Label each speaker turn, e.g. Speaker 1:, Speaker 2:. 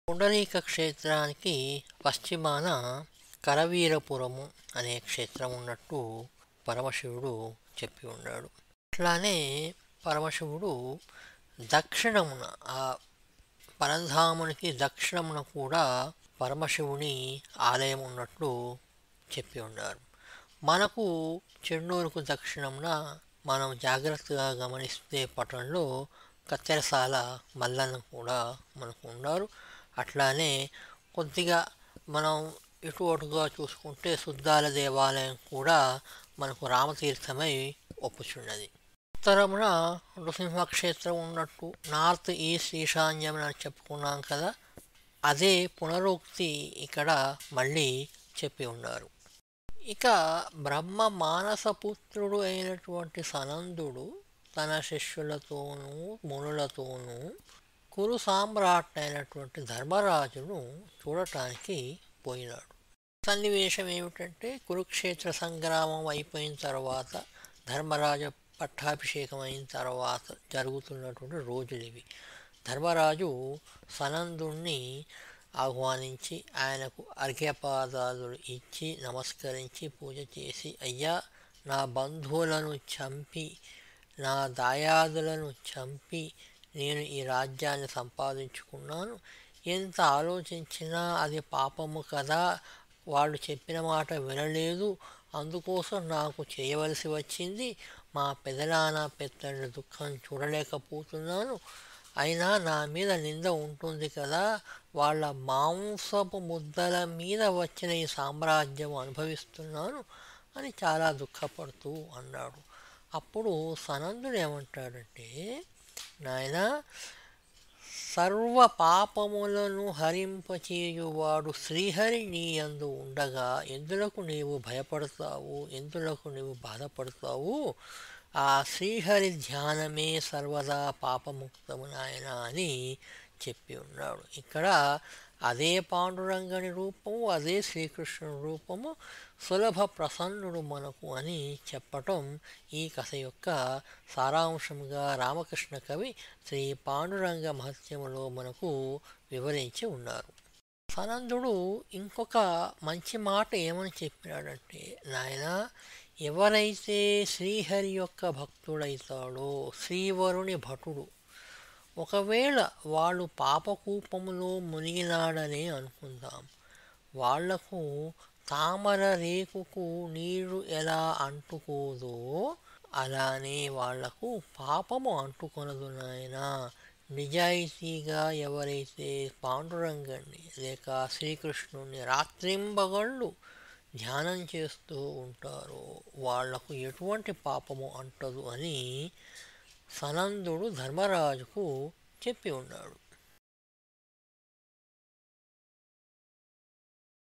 Speaker 1: పుండరీక క్షేత్రానికి పశ్చిమాన కరవీరపురము అనే క్షేత్రం ఉన్నట్టు పరమశివుడు చెప్పి ఉన్నాడు. అట్లానే పరమశివుడు దక్షిణమున ఆ పరంధామునికి దక్షిణమున కూడా పరమశివుని ఆలయం ఉన్నట్లు చెప్పి ఉన్నారు. మనకు చెన్నూరుకు దక్షిణమున మనం జాగ్రత్తగా గమనిస్తే పటంలో కత్తెరసాల మల్లన్న కూడా మనకు ఉన్నారు. అట్లానే కొద్దిగా మనం ఇటు అటుగా చూసుకుంటే సుద్దాల దేవాలయం కూడా మనకు రామతీర్థమై ఒప్పుచున్నది. ఉత్తరమున నృసింహక్షేత్రం ఉన్నట్టు నార్త్ ఈస్ట్ ఈశాన్యం అని చెప్పుకున్నాం కదా, అదే పునరుక్తి ఇక్కడ మళ్ళీ చెప్పి ఉన్నారు. ఇక బ్రహ్మ మానసపుత్రుడు అయినటువంటి సనందుడు తన శిష్యులతోనూ మునులతోనూ కురు సామ్రాట్ అయినటువంటి ధర్మరాజును చూడటానికి పోయినాడు. సన్నివేశం ఏమిటంటే కురుక్షేత్ర సంగ్రామం అయిపోయిన తర్వాత ధర్మరాజు పట్టాభిషేకం అయిన తర్వాత జరుగుతున్నటువంటి రోజులు ఇవి. ధర్మరాజు సనందుణ్ణి ఆహ్వానించి ఆయనకు అర్ఘ్యపాదాదులు ఇచ్చి నమస్కరించి పూజ చేసి, అయ్యా నా బంధువులను చంపి నా దాయాదులను చంపి నేను ఈ రాజ్యాన్ని సంపాదించుకున్నాను, ఎంత ఆలోచించినా అది పాపము కదా, వాళ్ళు చెప్పిన మాట వినలేదు, అందుకోసం నాకు చేయవలసి వచ్చింది, మా పెదనాన్న పెద్దండ్రి దుఃఖం చూడలేకపోతున్నాను, అయినా నా మీద నింద ఉంటుంది కదా, వాళ్ళ మాంసపు ముద్దల మీద వచ్చిన ఈ సామ్రాజ్యం అనుభవిస్తున్నాను అని చాలా దుఃఖపడుతూ అన్నాడు. అప్పుడు సనందుడు ఏమంటాడంటే, నాయనా సర్వ పాపములను హరింపచేయువాడు శ్రీహరి నీ యందు ఉండగా ఎందులకు నీవు భయపడతావు, ఎందులకు నీవు బాధపడతావు, ఆ శ్రీహరి ధ్యానమే సర్వదా పాపముక్తము నాయన అని చెప్పి ఉన్నాడు. ఇక్కడ అదే పాండురంగని రూపము, అదే శ్రీకృష్ణుని రూపము, సులభ ప్రసన్నుడు మనకు అని చెప్పటం ఈ కథ యొక్క సారాంశంగా రామకృష్ణ కవి శ్రీ పాండురంగ మహత్యములో మనకు వివరించి ఉన్నారు. సనందుడు ఇంకొక మంచి మాట ఏమని చెప్పినాడంటే, నాయన ఎవరైతే శ్రీహరి యొక్క భక్తుడైతాడో, శ్రీవరుని భటుడు, ఒకవేళ వాళ్ళు పాపకూపములో మునిగినాడనే అనుకుందాం, వాళ్లకు తామర రేకుకు నీరు ఎలా అంటుకోదో అలానే వాళ్లకు పాపము అంటుకొనదు నాయన. నిజాయితీగా ఎవరైతే పాండురంగణ్ణి లేక శ్రీకృష్ణుని రాత్రింబగళ్ళు ధ్యానం చేస్తూ ఉంటారో వాళ్లకు ఎటువంటి పాపము అంటదు అని సనందుడు ధర్మరాజుకు చెప్పి ఉన్నాడు.